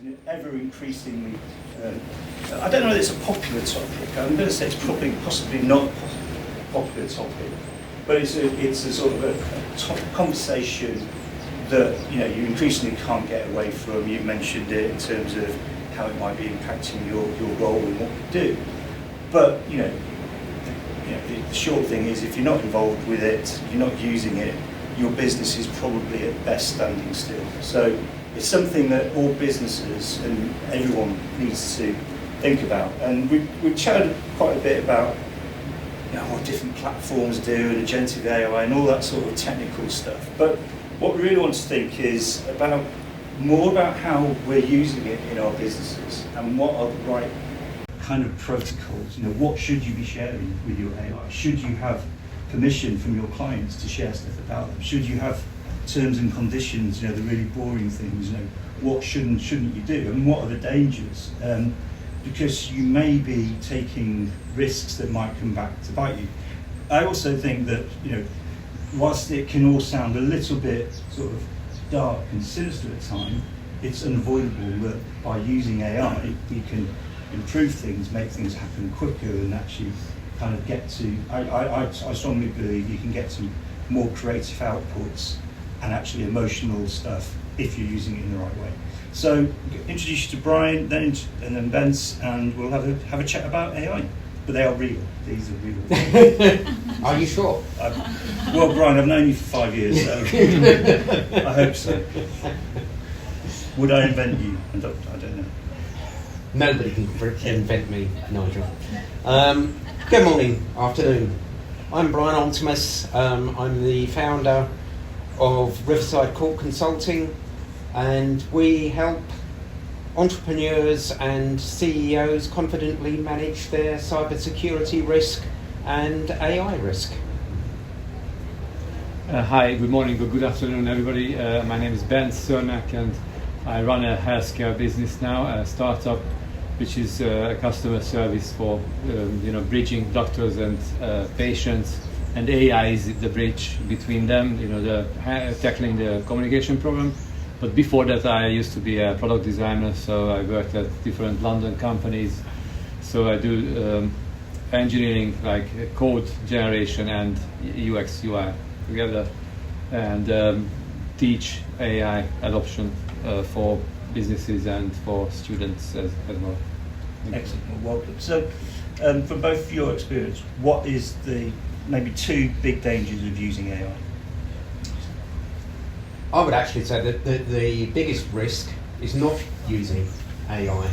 an ever increasingly, I don't know whether it's a popular topic. I'm going to say it's probably possibly not a popular topic, but it's a sort of a conversation that you increasingly can't get away from. You mentioned it in terms of how it might be impacting your role and what you do. But the short thing is, if you're not involved with it, you're not using it, your business is probably at best standing still. So it's something that all businesses and everyone needs to think about. And we've chatted quite a bit about what different platforms do and agentic AI and all that sort of technical stuff. But what we really want to think is more about how we're using it in our businesses and what are the right kind of protocols. What should you be sharing with your AI? Should you have permission from your clients to share stuff about them? Should you have terms and conditions, the really boring things? What shouldn't you do? And what are the dangers? Because you may be taking risks that might come back to bite you. I also think that, whilst it can all sound a little bit sort of dark and sinister at times, it's unavoidable that by using AI, we can improve things, make things happen quicker, and actually kind of get to, I strongly believe you can get some more creative outputs and actually emotional stuff if you're using it in the right way. So introduce you to Bryan, and then Bence, and we'll have a chat about AI. But they are real. These are real. Are you sure? Well, Bryan, I've known you for 5 years, so I hope so. Would I invent you? I don't know. Nobody can invent me, Nigel. Good morning, afternoon. I'm Bryan Optimus. I'm the founder of Riverside Court Consulting, and we help entrepreneurs and CEOs confidently manage their cybersecurity risk and AI risk. Hi, good morning, good afternoon, everybody. My name is Bence, and I run a healthcare business now, a startup, which is a customer service for bridging doctors and patients, and AI is the bridge between them, tackling the communication problem. But before that, I used to be a product designer, so I worked at different London companies. So I do engineering, like code generation and UX, UI together, and teach AI adoption for businesses and for students as well. Excellent, well, welcome. So from both your experience, what is the maybe two big dangers of using AI? I would actually say that the biggest risk is not using AI.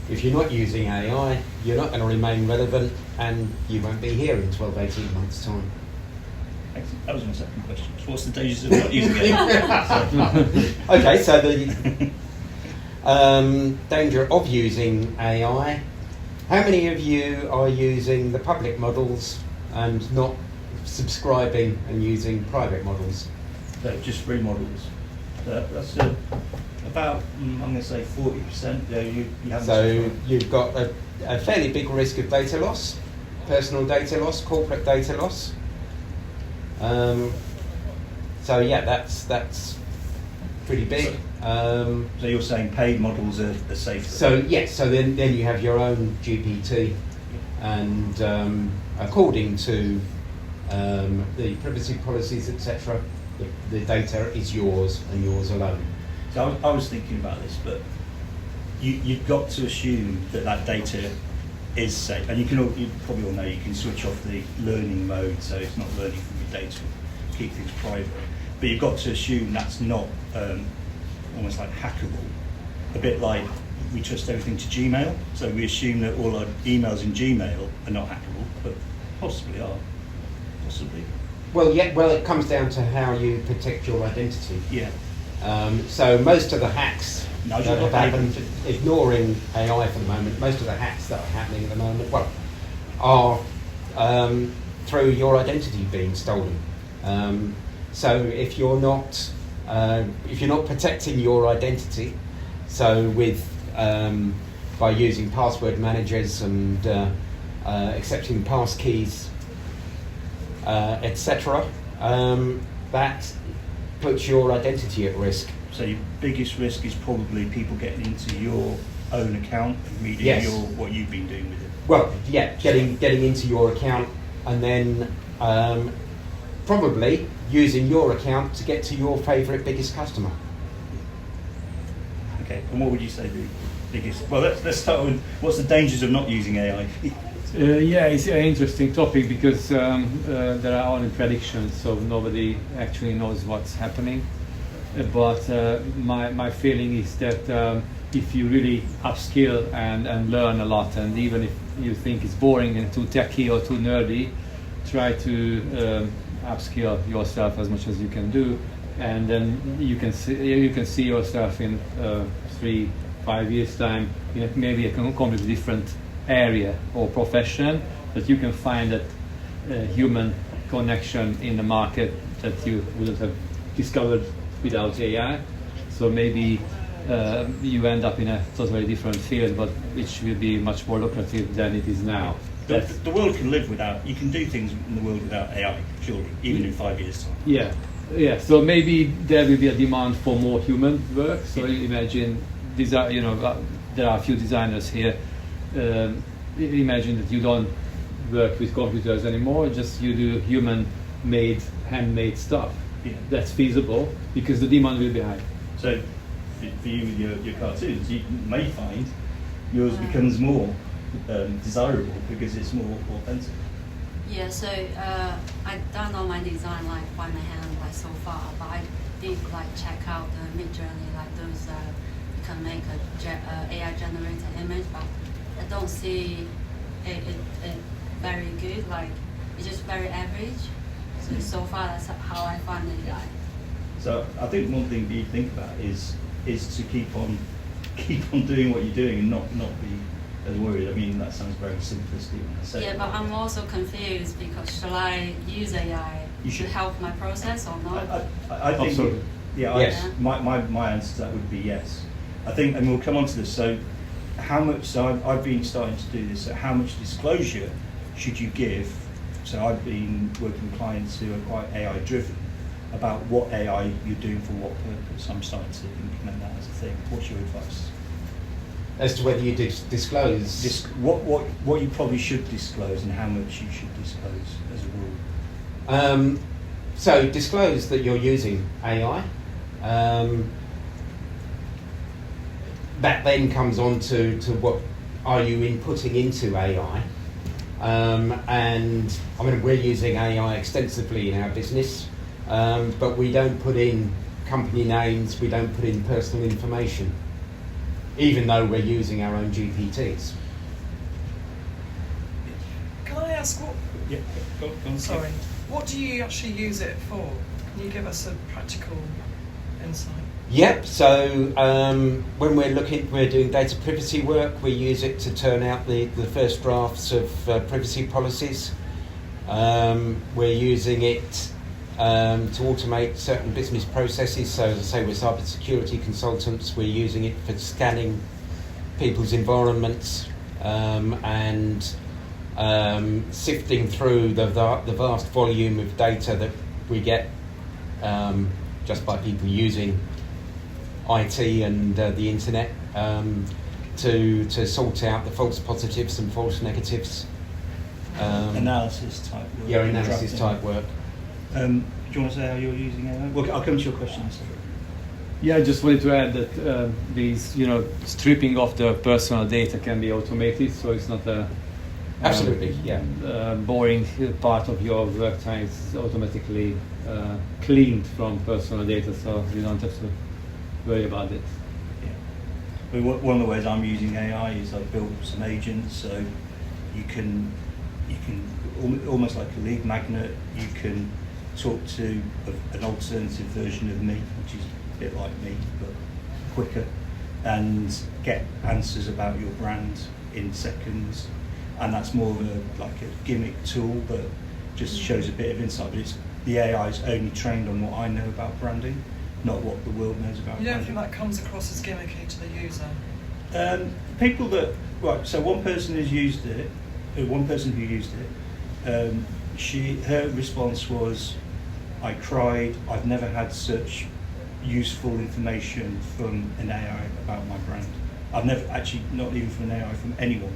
If you're not using AI, you're not going to remain relevant, and you won't be here in 12, 18 months' time. Excellent. That was my second question. So what's the dangers of not using AI? Okay, so the danger of using AI. How many of you are using the public models and not subscribing and using private models? So just free models. That's about, I'm going to say 40%. You haven't. So you've got a fairly big risk of data loss, personal data loss, corporate data loss. So yeah, that's pretty big. So you're saying paid models are safer? So yes, so then you have your own GPT, and according to the privacy policies, etc., the data is yours and yours alone. So I was thinking about this, but you've got to assume that data is safe, and you probably all know you can switch off the learning mode, so it's not learning from your data, keep things private. But you've got to assume that's not almost like hackable. A bit like we trust everything to Gmail, so we assume that all our emails in Gmail are not hackable, but possibly are. Possibly. Well, yeah. Well, it comes down to how you protect your identity. Yeah. So most of the hacks that have happened, ignoring AI for the moment, most of the hacks that are happening at the moment, are through your identity being stolen. So if you're not protecting your identity, so with by using password managers and accepting pass keys, etc., that puts your identity at risk. So your biggest risk is probably people getting into your own account and reading what you've been doing with it. Well, yeah, getting into your account and then probably using your account to get to your favourite biggest customer. Okay, and what would you say the biggest? Well, let's start with what's the dangers of not using AI? Yeah, it's an interesting topic because there are only predictions, so nobody actually knows what's happening. But my feeling is that if you really upskill and learn a lot, and even if you think it's boring and too techy or too nerdy, try to upskill yourself as much as you can do, and then you can see yourself in 3-5 years time in maybe a completely different area or profession, that you can find that human connection in the market that you wouldn't have discovered without AI. So maybe you end up in a totally different field, but which will be much more lucrative than it is now. The world can live without, you can do things in the world without AI, surely, even in 5 years' time. Yeah. So maybe there will be a demand for more human work. So imagine, there are a few designers here. Imagine that you don't work with computers anymore, just you do human-made, handmade stuff. Yeah. That's feasible because the demand will be high. So for you with your cartoons, you may find yours becomes more desirable because it's more authentic. Yeah, so I've done all my design like by my hand like so far, but I did like check out the Mid-Journey, like those you can make a AI generated image, but I don't see it very good. Like it's just very average. So far that's how I find it. Like. So I think one thing you think about is to keep on doing what you're doing and not be as worried. I mean, that sounds very simplistic when I say. Yeah, but I'm also confused because shall I use AI to help my process or not? I think absolutely. Yes. My answer to that would be yes. I think, and we'll come on to this. So how much? So I've been starting to do this. So how much disclosure should you give? So I've been working with clients who are quite AI driven about what AI you're doing for what purpose. I'm starting to implement that as a thing. What's your advice? As to whether you disclose? What you probably should disclose and how much you should disclose as a rule. So disclose that you're using AI. That then comes on to what are you inputting into AI. And I mean, we're using AI extensively in our business, but we don't put in company names, we don't put in personal information, even though we're using our own GPTs. Can I ask what? Yeah, go on. Sorry, what do you actually use it for? Can you give us a practical insight? Yep, so when we're doing data privacy work, we use it to turn out the first drafts of privacy policies. We're using it to automate certain business processes. So as I say, we're cybersecurity consultants. We're using it for scanning people's environments and sifting through the vast volume of data that we get just by people using IT and the internet to sort out the false positives and false negatives. Analysis type work. Yeah, analysis type work. Do you want to say how you're using AI? Well, I'll come to your question. Yeah, I just wanted to add that these, stripping of the personal data can be automated, so it's not a Absolutely, boring part of your work time. It's automatically cleaned from personal data, so you don't have to worry about it. Yeah. One of the ways I'm using AI is I've built some agents, so you can almost like a lead magnet. You can talk to an alternative version of me, which is a bit like me but quicker, and get answers about your brand in seconds. And that's more of a gimmick tool that just shows a bit of insight. But the AI is only trained on what I know about branding, not what the world knows about branding. You don't think that comes across as gimmicky to the user? So one person who used it, her response was, "I cried. I've never had such useful information from an AI about my brand. I've never actually, not even from an AI, from anyone,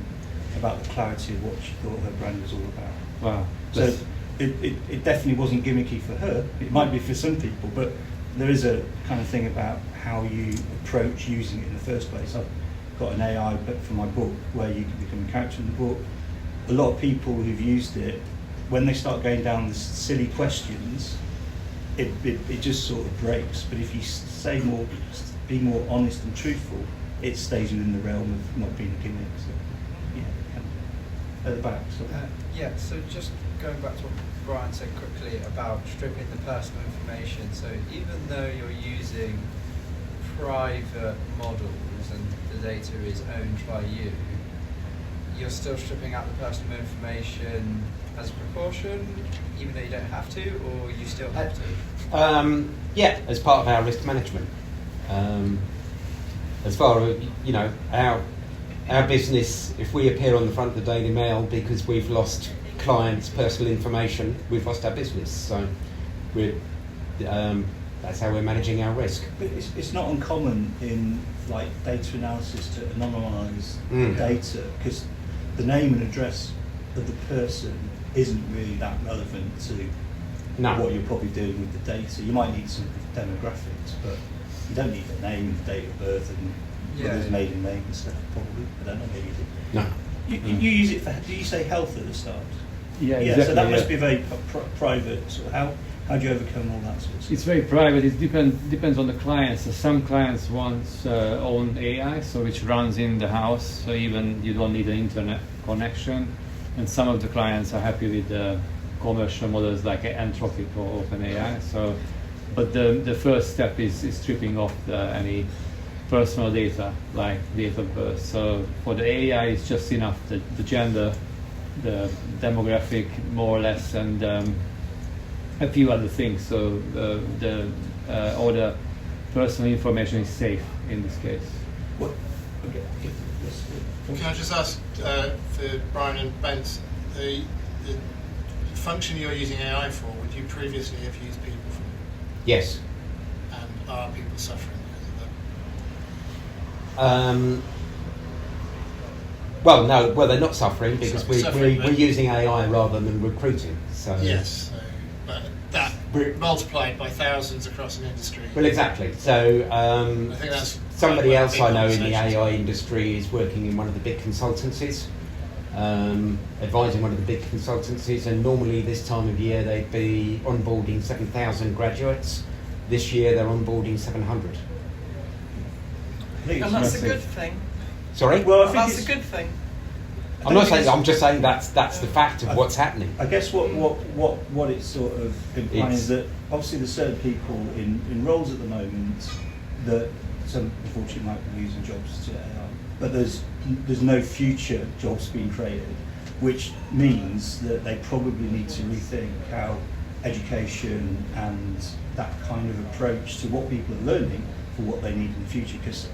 about the clarity of what she thought her brand was all about. Wow. So it definitely wasn't gimmicky for her. It might be for some people, but there is a kind of thing about how you approach using it in the first place. I've got an AI but for my book where you can become a character in the book. A lot of people who've used it, when they start going down the silly questions, it just sort of breaks. But if you say more, be more honest and truthful, it stays within the realm of not being a gimmick. So, yeah, at the back. So. Yeah, so just going back to what Bryan said quickly about stripping the personal information. So even though you're using private models and the data is owned by you, you're still stripping out the personal information as a precaution, even though you don't have to, or you still have to? Yeah, as part of our risk management. As far as, our business, if we appear on the front of the Daily Mail because we've lost clients' personal information, we've lost our business. So that's how we're managing our risk. But it's not uncommon in like data analysis to anonymise data, because the name and address of the person isn't really that relevant to what you're probably doing with the data. You might need some demographics, but you don't need the name, the date of birth, and mother's maiden name and stuff. Probably, I don't know. Maybe you do. No. You use it for? Do you say health at the start? Yeah, exactly. So that must be very private. So how do you overcome all that sort of stuff? It's very private. It depends on the clients. So some clients want own AI, so which runs in the house, so even you don't need an internet connection. And some of the clients are happy with the commercial models like Anthropic or OpenAI. So, but the first step is stripping off any personal data like date of birth. So for the AI, it's just enough the gender, the demographic, more or less, and a few other things. So all the personal information is safe in this case. What? Okay. Can I just ask for Bryan and Bence, the function you're using AI for, would you previously have used people for? Yes. And are people suffering because of that? Well, no. Well, they're not suffering because Suffering, we're using AI rather than recruiting. So yes, but that multiplied by thousands across an industry. Well, exactly. So I think that's somebody else I know in the conversation. AI industry is working in one of the big consultancies, advising one of the big consultancies, and normally this time of year they'd be onboarding 7,000 graduates. This year they're onboarding 700. And that's a good thing. Sorry? Well, I think That's a good thing. I'm not saying. I'm just saying that's the fact of what's happening. I guess what it's sort of implying is that obviously there's certain people in roles at the moment that some unfortunately might be losing jobs to AI, but there's no future jobs being created, which means that they probably need to rethink how education and that kind of approach to what people are learning for what they need in the future. Because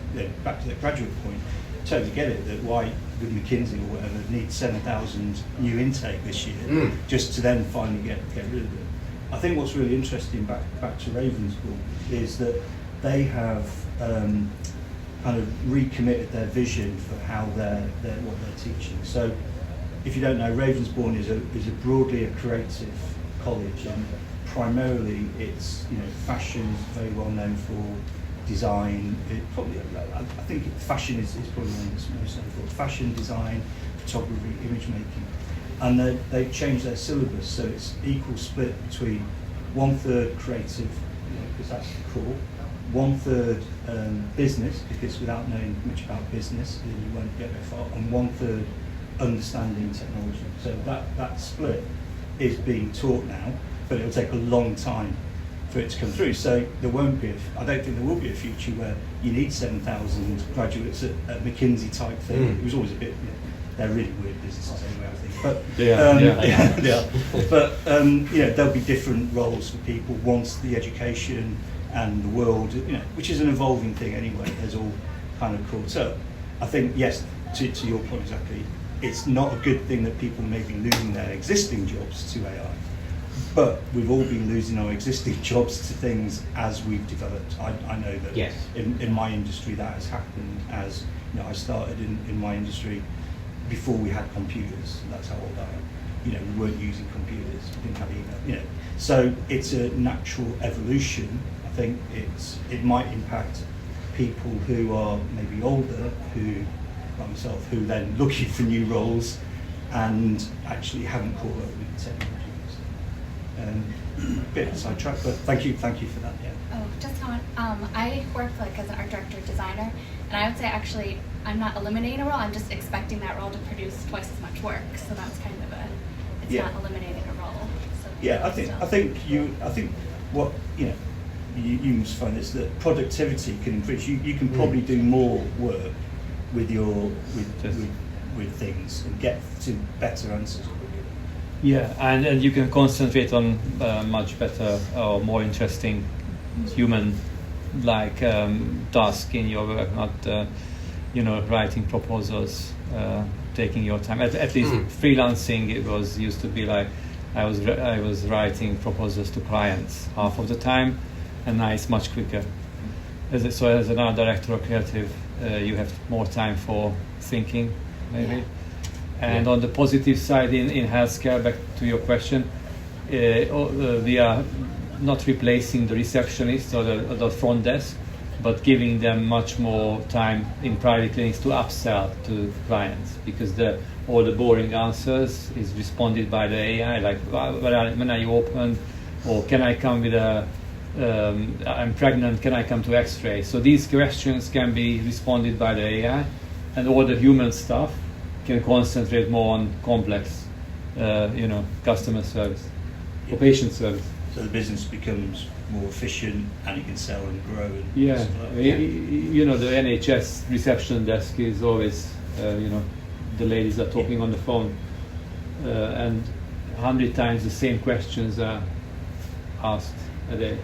back to the graduate point, totally get it that why would McKinsey or whatever need 7,000 new intake this year just to then finally get rid of it. I think what's really interesting back to Ravensbourne is that they have kind of recommitted their vision for how what they're teaching. So if you don't know, Ravensbourne is a broadly a creative college, and primarily it's fashion is very well known for. Design, I think fashion is probably one that's most known for. Fashion, design, photography, image making, and they've changed their syllabus so it's equal split between 1/3 creative, because that's the core, 1/3 business, because without knowing much about business you won't get very far, and 1/3 understanding technology. So that split is being taught now, but it'll take a long time for it to come through. So there won't be I don't think there will be a future where you need 7,000 graduates at McKinsey type thing. It was always a bit, they're really weird businesses anyway, I think. But but there'll be different roles for people once the education and the world, which is an evolving thing anyway, has all kind of caught up. I think, yes, to your point exactly, it's not a good thing that people may be losing their existing jobs to AI. but we've all been losing our existing jobs to things as we've developed. I know that Yes. in my industry that has happened. As you know, I started in my industry before we had computers. That's how old I am. You know, we weren't using computers. We didn't have email. You know, so it's a natural evolution. I think it might impact people who are maybe older, who, like myself, who then looking for new roles and actually haven't caught up with the technologies. Bit sidetracked, but thank you for that. Yeah. Oh, just on. I work like as an art director designer, and I would say actually I'm not eliminating a role. I'm just expecting that role to produce twice as much work. So that's kind of it's Yeah. not eliminating a role. So Yeah, I think what you must find is that productivity can increase. You can probably do more work with with things and get to better answers. Yeah, and you can concentrate on much better or more interesting human-like task in your work, not writing proposals, taking your time. At least freelancing, it was used to be like I was writing proposals to clients half of the time, and now it's much quicker. As an art director or creative, you have more time for thinking, maybe. Yeah. And on the positive side, in healthcare, back to your question, we are not replacing the receptionist or the front desk, but giving them much more time in private clinics to upsell to clients, because all the boring answers is responded by the AI, like when are you open, or can I come with I'm pregnant, can I come to X-ray? So these questions can be responded by the AI, and all the human stuff can concentrate more on complex, customer service or patient service. So the business becomes more efficient, and you can sell and grow. And Yeah, stuff like that. the NHS reception desk is always, the ladies are talking on the phone, and 100 times the same questions are asked a day.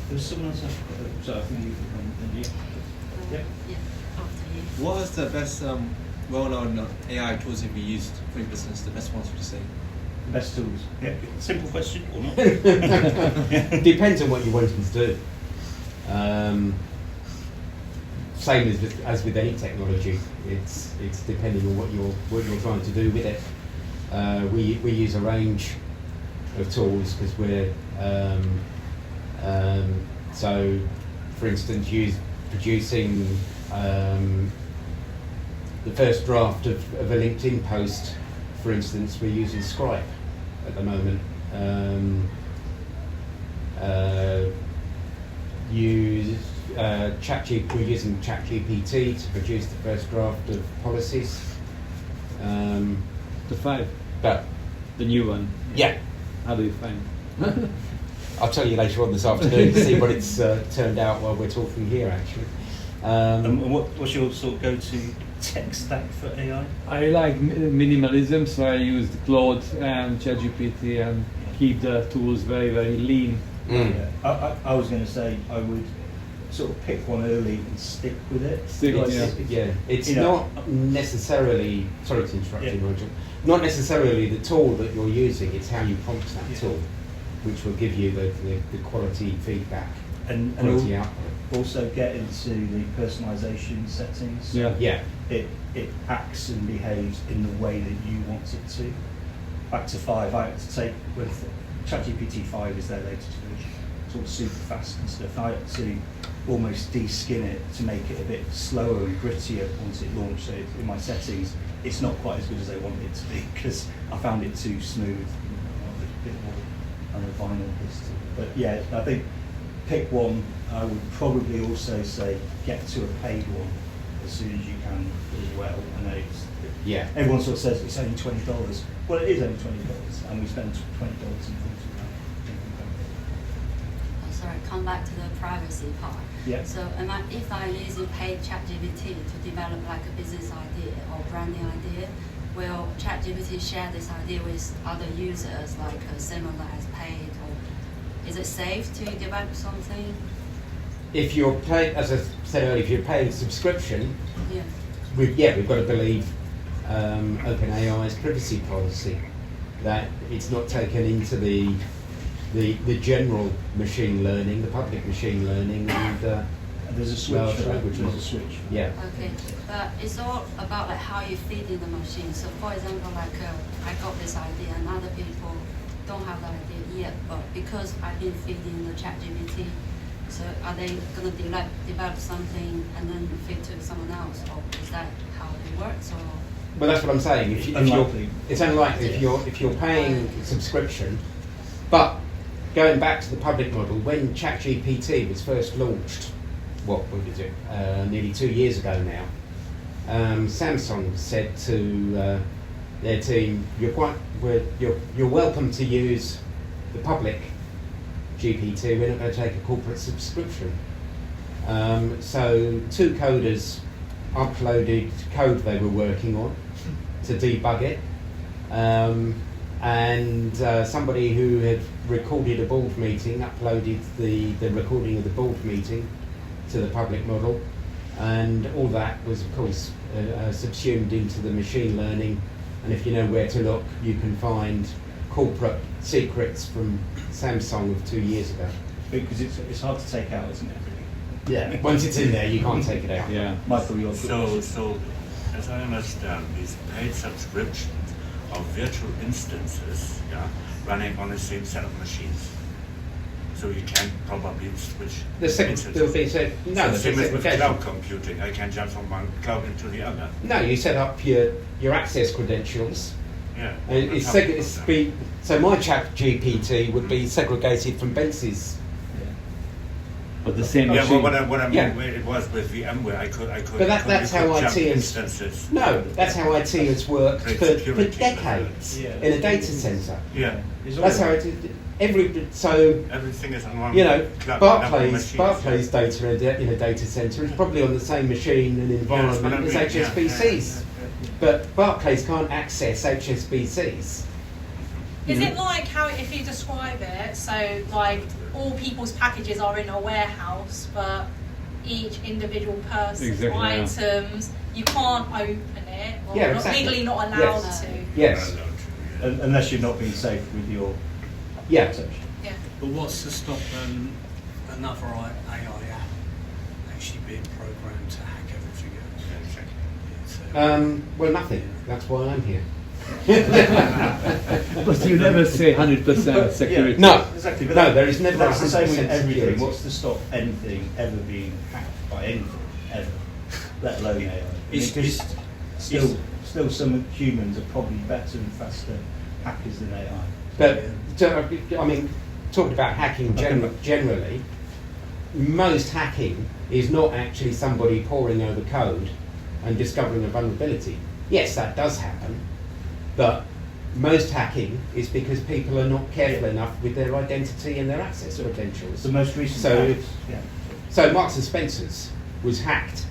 There's someone else. So I think you can come. Yeah. Yeah, after you. What is the best well-known AI tools have you used for your business? The best ones, would you say? Best tools. Yeah. Simple question or not? Depends on what you're wanting to do. Same as with any technology, it's depending on what you're trying to do with it. We use a range of tools because we're so, for instance, producing the first draft of a LinkedIn post, for instance, we're using Scribe at the moment. We're using ChatGPT to produce the first draft of policies. The 5, But the new one. yeah, How do you find it? I'll tell you later on this afternoon to see what it's turned out while we're talking here, actually. And what's your sort of go-to tech stack for AI? I like minimalism, so I use Claude and ChatGPT and keep the tools very, very lean. Yeah. I was going to say I would sort of pick one early and stick with it. It's not necessarily, sorry to interrupt you, Nigel, not necessarily the tool that you're using, it's how you prompt that tool, which will give you the quality feedback and quality output. Also get into the personalisation settings. Yeah. It acts and behaves in the way that you want it to. Back to 5, I had to take with ChatGPT 5 is their latest version. It's all super fast and stuff. I had to almost de-skin it to make it a bit slower and grittier once it launched. So in my settings, it's not quite as good as I wanted it to be because I found it too smooth, a bit more on the vinyl history. But yeah, I think pick one. I would probably also say get to a paid one as soon as you can as well. I know everyone sort of says it's only $20. Well, it is only $20, and we spend $20 in things like Oh, sorry, come back to the privacy part. Yeah. So if I'm using paid ChatGPT to develop like a business idea or branding idea, will ChatGPT share this idea with other users like similar as paid, or is it safe to develop something? If you're paying, as I said earlier, if you're paying subscription, Yeah. we've got to believe OpenAI's privacy policy. that it's not taken into the general machine learning, the public machine learning, and there's a switch. There's a switch. Yeah. Okay, but it's all about like how you feed in the machine. So, for example, like I got this idea, and other people don't have that idea yet. But because I've been feeding the ChatGPT, so are they going to develop something and then feed to someone else, or is that how it works? Or Well, that's what I'm saying. It's unlikely if you're paying subscription. But going back to the public model, when ChatGPT was first launched, what is it? Nearly 2 years ago now. Samsung said to their team, "You're welcome to use the public GPT. We're not going to take a corporate subscription." So 2 coders uploaded code they were working on to debug it, and somebody who had recorded a board meeting uploaded the recording of the board meeting to the public model, and all that was of course subsumed into the machine learning. And if you know where to look, you can find corporate secrets from Samsung of 2 years ago. Because it's hard to take out, isn't it? Yeah. Once it's in there, you can't take it out. Yeah. Michael, your So, as I understand, these paid subscriptions of virtual instances, running on the same set of machines. So you can probably switch. Same as with cloud computing. I can jump from one cloud into the other. No, you set up your access credentials. Yeah. So my ChatGPT would be segregated from Bence's. But the same Yeah, machine. well, what I mean, where it was with VMware, I could. But that's how IT instances. No, that's how IT has worked for security decades in a data center. Yeah. That's how it. Everything is on one. Barclays data in a data center is probably on the same machine and environment as HSBC's. But Barclays can't access HSBC's. Is it like how, if you describe it, so like all people's packages are in a warehouse, but each individual person's items, you can't open it, or legally not allowed to? Yes. Unless you're not being safe with your exception. Yeah. But what's to stop another AI app actually being programmed to hack everything else? Well, nothing. That's why I'm here. But you never say 100% security. No, exactly. But no, there is never. That's the same with 100% everything. security. What's to stop anything ever being hacked by anything ever, let alone AI? Still, some humans are probably better and faster hackers than AI. But I mean, talking about hacking generally, most hacking is not actually somebody poring over code and discovering a vulnerability. Yes, that does happen, but most hacking is because people are not careful enough with their identity and their access credentials. The most recent So Marks and Spencer's was hacked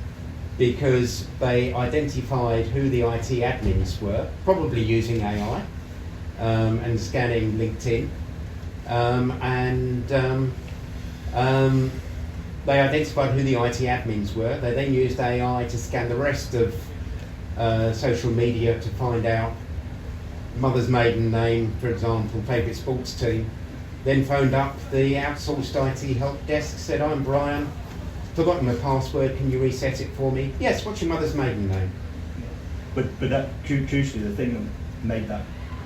because they identified who the IT admins were, probably using AI and scanning LinkedIn, they identified who the IT admins were. They then used AI to scan the rest of social media to find out mother's maiden name, for example, favourite sports team. Then phoned up the outsourced IT help desk, said, "I'm Bryan, forgotten my password, can you reset it for me?" "Yes, what's your mother's maiden name?" But that, crucially, the thing that made that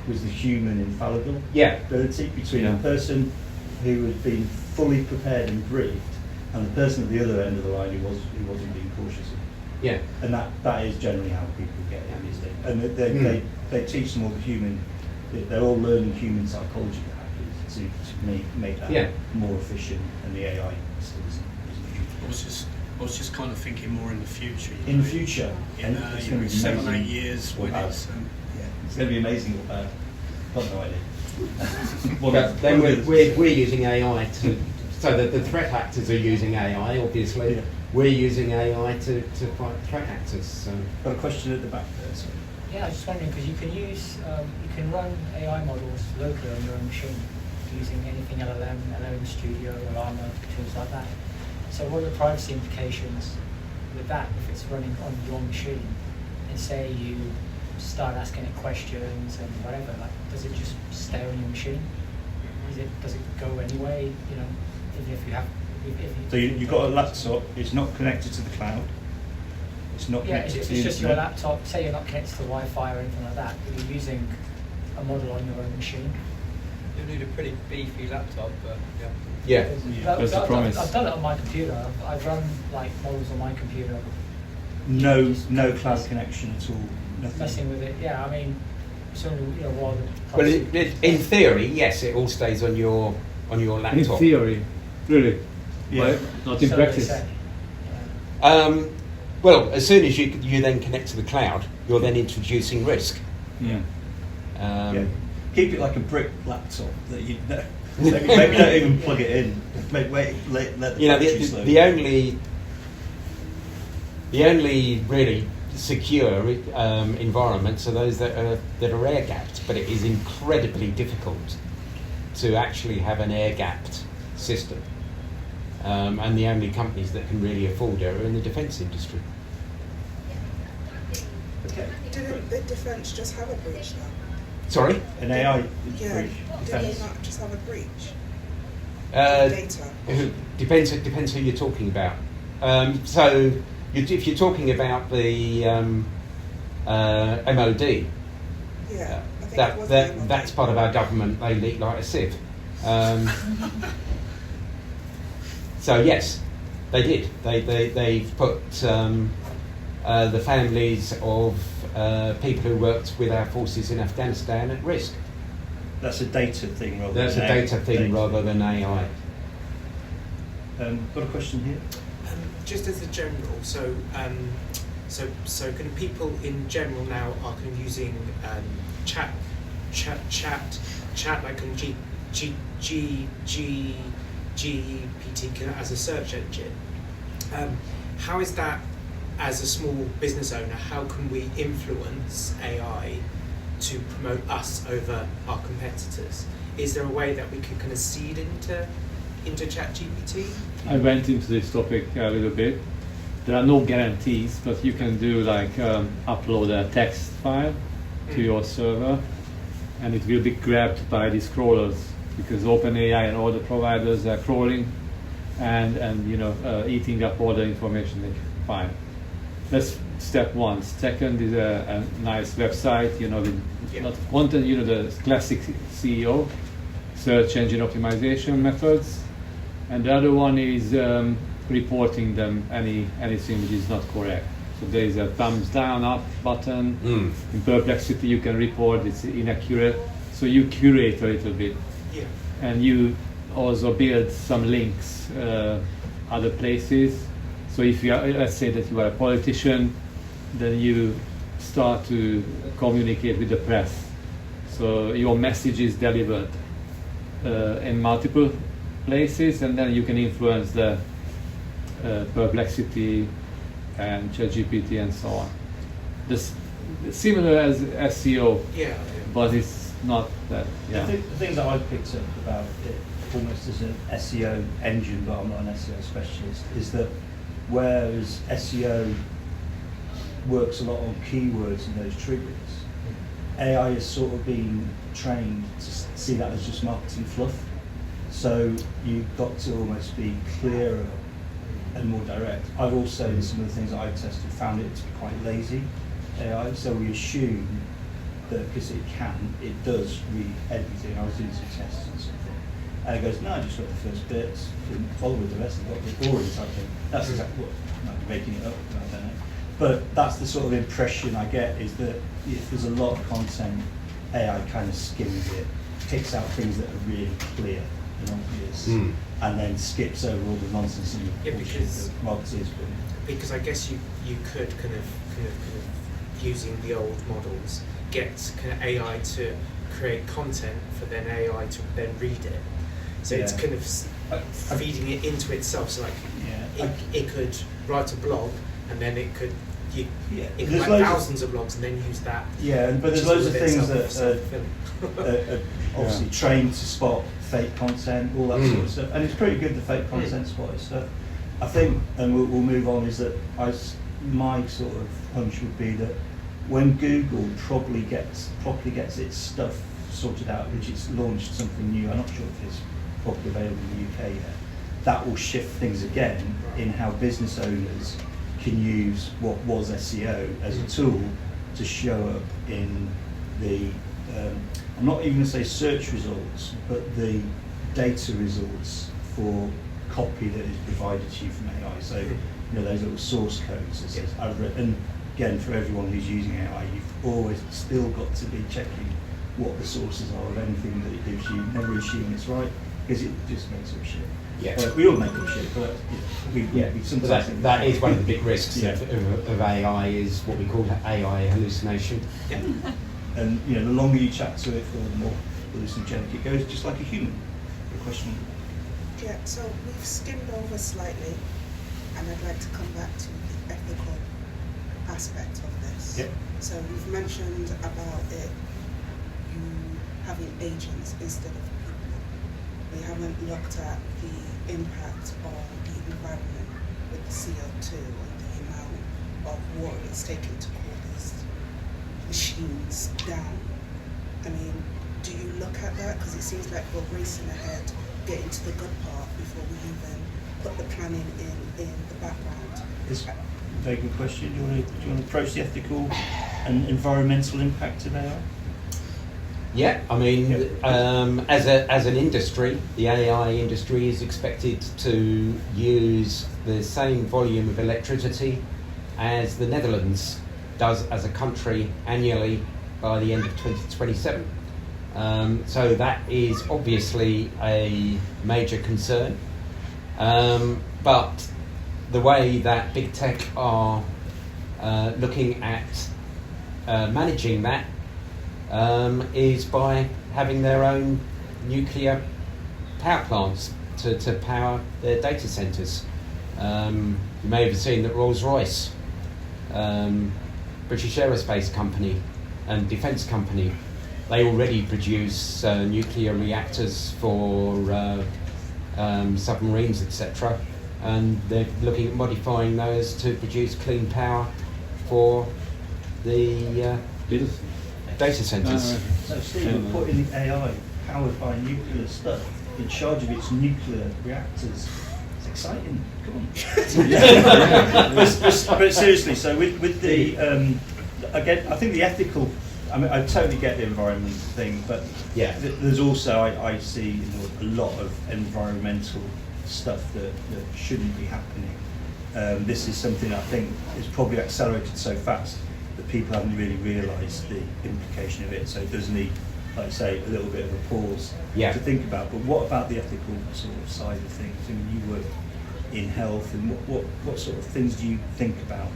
was the human infallible ability between a person who had been fully prepared and briefed and the person at the other end of the line who wasn't being cautious. Yeah. And that is generally how people get in these days. And they teach them all the human, they're all learning human psychology to make that more efficient, and the AI still isn't. I was just kind of thinking more in the future. In the future, in 7-8 years when it's it's going to be amazing. Got no idea. But then we're using AI so that the threat actors are using AI, obviously. Yeah. We're using AI to fight threat actors. So. Got a question at the back there. Sorry. Yeah, I was just wondering, because you can run AI models locally on your own machine using anything LLM Studio, Llama, tools like that. So what are the privacy implications with that if it's running on your machine? And say you start asking it questions and whatever, like, does it just stay on your machine? Does it go anyway? You know, even if you have. So you've got a laptop. It's not connected to the cloud. It's not connected it's to the just your internet. laptop. Say you're not connected to Wi-Fi or anything like that, but you're using a model on your own machine. You'll need a pretty beefy laptop, but yeah. Yeah. That's the promise. I've done it on my computer. I've run like models on my computer. No cloud connection at all. Nothing. Messing with it, yeah. I mean, it's only while the. Well, in theory, yes, it all stays on your laptop. In theory, really. Yeah. But not in So practice. they say. Well, as soon as you then connect to the cloud, you're then introducing risk. Yeah. Yeah. Keep it like a brick laptop that you maybe don't even plug it in. Let the You know, battery slow the down. only really secure environments are those that are air gapped, but it is incredibly difficult to actually have an air gapped system. And the only companies that can really afford it are in the defence industry. Okay. Didn't the defence just have a breach now? Sorry? An AI Yeah, breach. didn't Defense. they not just have a breach? Data. Depends who you're talking about. So if you're talking about the MOD, Yeah, I think it was the MOD. that's part of our government. They leak like a sieve. So yes, they did. They've put the families of people who worked with our forces in Afghanistan at risk. That's a data thing rather That's than a data thing rather than AI. Got a question here? Just as a general, so kind of people in general now are kind of using chat like kind of GPT kind of as a search engine. How is that, as a small business owner, how can we influence AI to promote us over our competitors? Is there a way that we can kind of seed into ChatGPT? I went into this topic a little bit. There are no guarantees, but you can do like upload a text file to your server, and it will be grabbed by these crawlers, because OpenAI and all the providers are crawling and eating up all the information they can find. That's step one. Second is a nice website, with a lot of content, the classic CEO, search engine optimization methods. And the other one is reporting them anything which is not correct. So there is a thumbs down, up button. In Perplexity you can report it's inaccurate. So you curate a little bit. Yeah. And you also build some links other places. So if you are, let's say that you are a politician, then you start to communicate with the press. So your message is delivered in multiple places, and then you can influence the Perplexity and ChatGPT and so on. This similar as SEO, but it's not that. Yeah. The thing that I picked up about it, almost as an SEO engine, but I'm not an SEO specialist, is that whereas SEO works a lot on keywords and those triggers, AI has sort of been trained to see that as just marketing fluff. So you've got to almost be clearer and more direct. I've also, in some of the things that I've tested, found it to be quite lazy AI. So we assume that because it does read everything. I was doing some tests on something, and it goes, no, I just read the first bits, didn't follow with the rest of the boring type thing. That's exactly what, I might be making it up, I don't know. But that's the sort of impression I get, is that if there's a lot of content, AI kind of skims it, picks out things that are really clear and obvious, and then skips over all the nonsense and because marketers. Because I guess you could kind of using the old models get kind of AI to create content for then AI to then read it. So it's kind of feeding it into itself. So like it could write a blog, and then it could it could write thousands of blogs and then use that. Yeah, but there's loads of things that are obviously trained to spot fake content, all that sort of stuff, and it's pretty good, the fake content spotting stuff. I think, and we'll move on, is that my sort of hunch would be that when Google properly gets its stuff sorted out, which it's launched something new, I'm not sure if it's properly available in the UK yet, that will shift things again in how business owners can use what was SEO as a tool to show up in the, I'm not even going to say search results, but the data results for copy that is provided to you from AI. So, you know, those little source codes that says, I've written, again, for everyone who's using AI, you've always still got to be checking what the sources are of anything that it gives you. Never assume it's right, because it just makes up shit. Yeah. We all make up shit, but we sometimes think that is one of the big risks of AI, is what we call AI hallucination. Yeah. And you know, the longer you chat to it, the more hallucinogenic it goes, just like a human. The question. Yeah, so we've skimmed over slightly, and I'd like to come back to the ethical aspect of this. Yep. So we've mentioned about it, you having agents instead of people. We haven't looked at the impact on the environment with the CO2 and the amount of water it's taken to cool these machines down. I mean, do you look at that? Because it seems like we're racing ahead, getting to the good part before we even put the planning in the background. It's a very good question. Do you want to approach the ethical and environmental impact of AI? Yeah, I mean, as an industry, the AI industry is expected to use the same volume of electricity as the Netherlands does as a country annually by the end of 2027. So that is obviously a major concern. But the way that big tech are looking at managing that is by having their own nuclear power plants to power their data centres. You may have seen that Rolls-Royce, British Aerospace Company and Defence Company, they already produce nuclear reactors for submarines, etc. And they're looking at modifying those to produce clean power for the data centres. So Steve, we're putting AI powered by nuclear stuff in charge of its nuclear reactors. It's exciting. Come on. But seriously, so with the again, I think the ethical. I mean, I totally get the environment thing, but yeah, there's also I see a lot of environmental stuff that shouldn't be happening. This is something I think is probably accelerated so fast that people haven't really realised the implication of it. So it does need, like I say, a little bit of a pause to think about. But what about the ethical sort of side of things? I mean, you work in health, and what sort of things do you think about?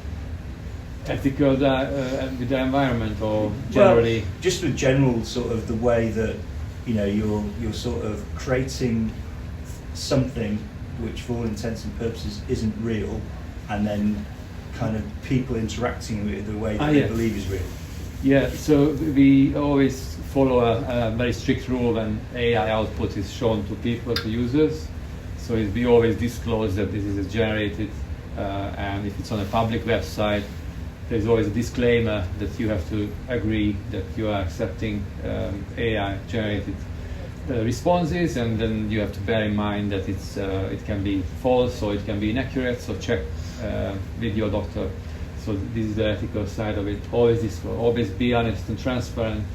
Ethical with the environment, or generally? Well, just with general sort of the way that you're sort of creating something which, for all intents and purposes, isn't real, and then kind of people interacting with it the way that they believe is real. Yeah, so we always follow a very strict rule when AI output is shown to people, to users. So we always disclose that this is generated, and if it's on a public website, there's always a disclaimer that you have to agree that you are accepting AI generated responses, and then you have to bear in mind that it can be false or it can be inaccurate, so check with your doctor. So this is the ethical side of it. Always be honest and transparent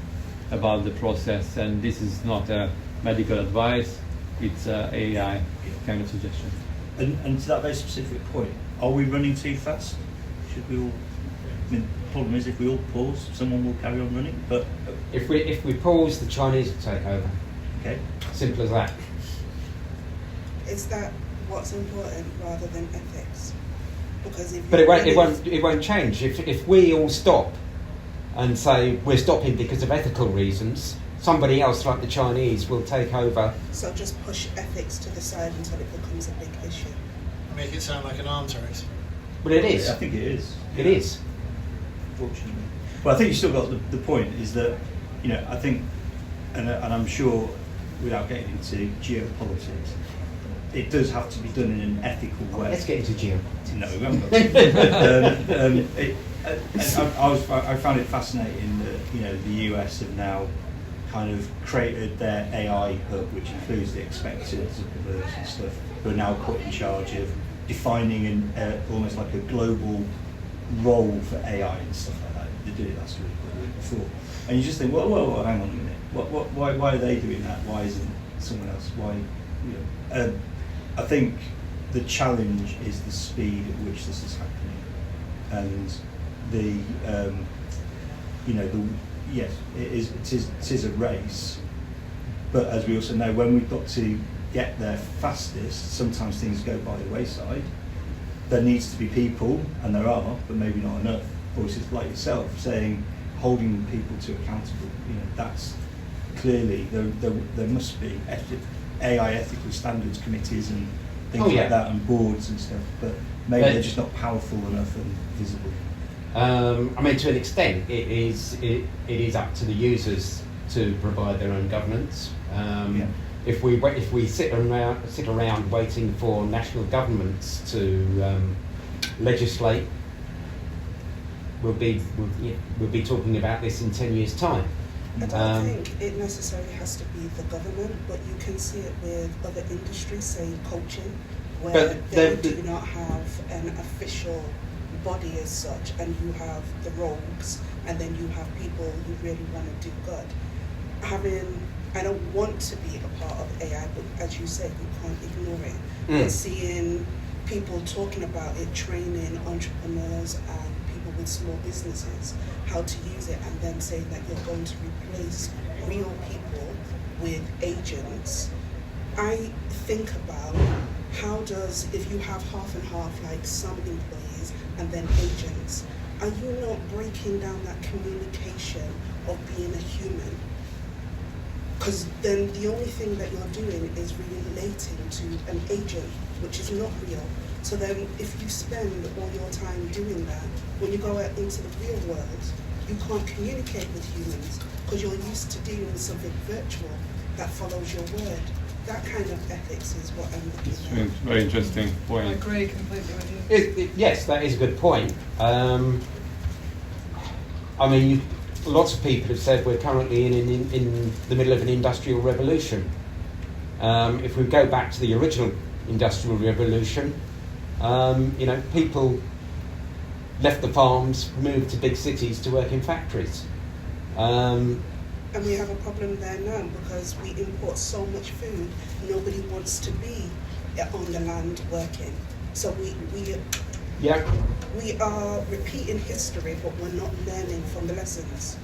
about the process, and this is not a medical advice, it's AI kind of suggestion. And to that very specific point, are we running too fast? Should we all? I mean, the problem is if we all pause, someone will carry on running. But if we pause, the Chinese will take over. Okay. Simple as that. Is that what's important rather than ethics? Because if it won't change. If we all stop and say we're stopping because of ethical reasons, somebody else like the Chinese will take over. So just push ethics to the side until it becomes a big issue. Make it sound like an arms race. But it is. I think it is. It is. Fortunately. Well, I think you still got the point is that, I think, and I'm sure, without getting into geopolitics, it does have to be done in an ethical way. Let's get into geopolitics. No, we haven't got to. I found it fascinating that the US have now kind of created their AI hub, which includes the expecteds and stuff, who are now put in charge of defining almost like a global role for AI and stuff like that. They did it last week or the week before, and you just think, well, hang on a minute, why are they doing that? Why isn't someone else? Why? I think the challenge is the speed at which this is happening, and yes, it is a race, but as we also know, when we've got to get there fastest, sometimes things go by the wayside. There needs to be people, and there are, but maybe not enough voices like yourself saying, holding people to accountable. That's clearly there must be AI ethical standards committees and things like that, and boards and stuff, but maybe they're just not powerful enough and visible. To an extent, it is up to the users to provide their own governance. If we sit around waiting for national governments to legislate, we'll be talking about this in 10 years' time. I don't think it necessarily has to be the government, but you can see it with other industries, say coaching, where they do not have an official body as such, and you have the rogues, and then you have people who really want to do good. I don't want to be a part of AI, but as you said, you can't ignore it. But seeing people talking about it, training entrepreneurs and people with small businesses how to use it, and then saying that you're going to replace real people with agents, I think about if you have half and half, like some employees and then agents, are you not breaking down that communication of being a human? Because then the only thing that you're doing is relating to an agent, which is not real. So then if you spend all your time doing that, when you go out into the real world, you can't communicate with humans because you're used to dealing with something virtual that follows your word. That kind of ethics is what I'm looking at. Very interesting point. I agree completely with you. Yes, that is a good point. Lots of people have said we're currently in the middle of an industrial revolution. If we go back to the original industrial revolution, people left the farms, moved to big cities to work in factories. And we have a problem there now because we import so much food, nobody wants to be on the land working. So we are repeating history, but we're not learning from the lessons.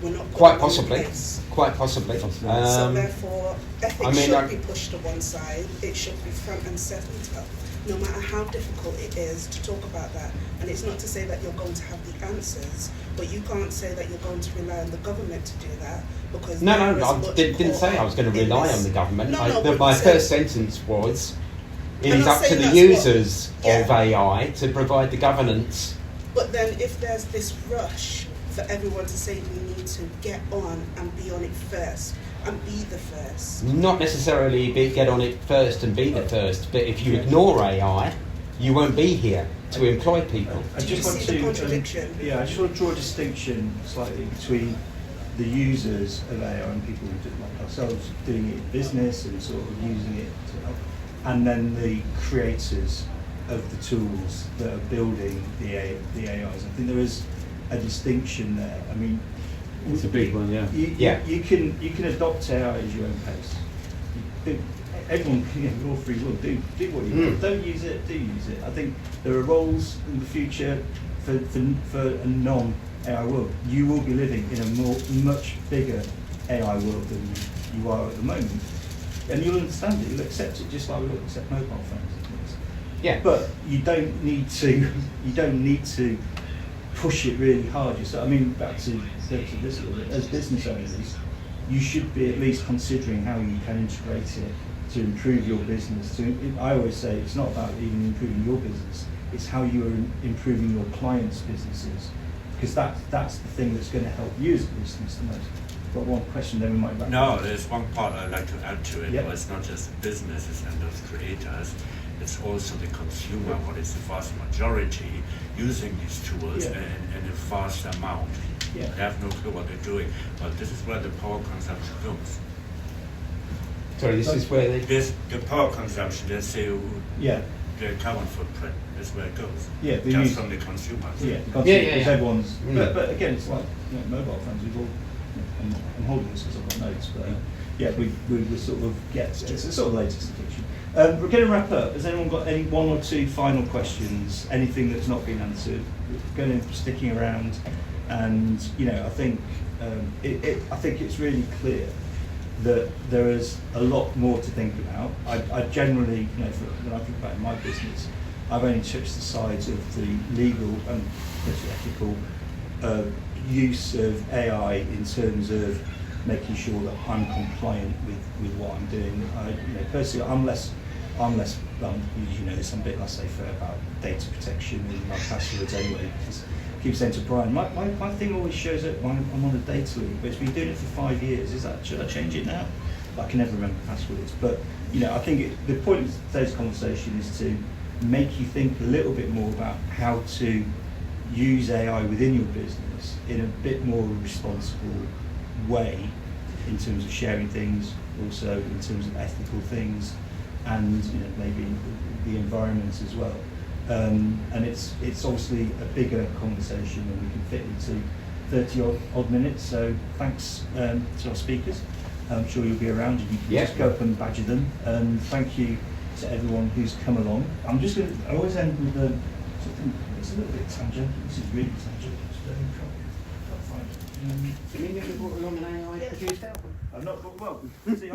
We're not Quite possibly. So therefore, ethics should be pushed to one side. It should be front and center, no matter how difficult it is to talk about that. And it's not to say that you're going to have the answers, but you can't say that you're going to rely on the government to do that, because I didn't say I was going to rely on the government. My first sentence was, it is up to the users of AI to provide the governance. But then if there's this rush for everyone to say we need to get on and be on it first, and be the first. Not necessarily get on it first and be the first, but if you ignore AI, you won't be here to employ people. I just want to draw a distinction slightly between the users of AI and people who do like ourselves doing it in business and sort of using it to help, and then the creators of the tools that are building the AIs. I think there is a distinction there. I mean, it's a big one, You can adopt AI as your own pace. Everyone, you're free will, do what you want. Don't use it, do use it. I think there are roles in the future for a non-AI world. You will be living in a much bigger AI world than you are at the moment. And you'll understand it, you'll accept it just like we will accept mobile phones and things. Yeah. But you don't need to push it really hard yourself. I mean, back to this a little bit, as business owners, you should be at least considering how you can integrate it to improve your business. I always say it's not about even improving your business, it's how you are improving your clients' businesses, because that's the thing that's going to help you as a business the most. Got one question, then we might back. No, there's one part I'd like to add to it. Well, it's not just businesses and those creators. it's also the consumer, what is the vast majority, using these tools in a vast amount. Yeah. They have no clue what they're doing, but this is where the power consumption comes. Sorry, this is where the power consumption, the CO, the carbon footprint, is where it goes. Yeah, just from the consumers. Because everyone's. But again, it's like mobile phones. We've all. I'm holding this because I've got notes, but we sort of get it's a sort of latest addiction. We're going to wrap up. Has anyone got any one or two final questions? Anything that's not been answered? We're going to sticking around, and I think I think it's really clear that there is a lot more to think about. I generally, when I think about my business, I've only touched the sides of the legal and ethical use of AI in terms of making sure that I'm compliant with what I'm doing. Personally, I'm less, you know this, I'm a bit less safer about data protection and my passwords anyway. Because I keep saying to Bryan, my thing always shows up when I'm on a data leak, but it's been doing it for 5 years. Should I change it now? I can never remember passwords. But I think the point of today's conversation is to make you think a little bit more about how to use AI within your business in a bit more responsible way in terms of sharing things, also in terms of ethical things, and maybe the environment as well. And it's obviously a bigger conversation than we can fit into 30 odd minutes. So thanks to our speakers. I'm sure you'll be around and you can just go up and badger them. And thank you to everyone who's come along. I always end with something that's a little bit tangent. This is really tangent. Do you mean you're on an AI produced album? I'm not, well, see,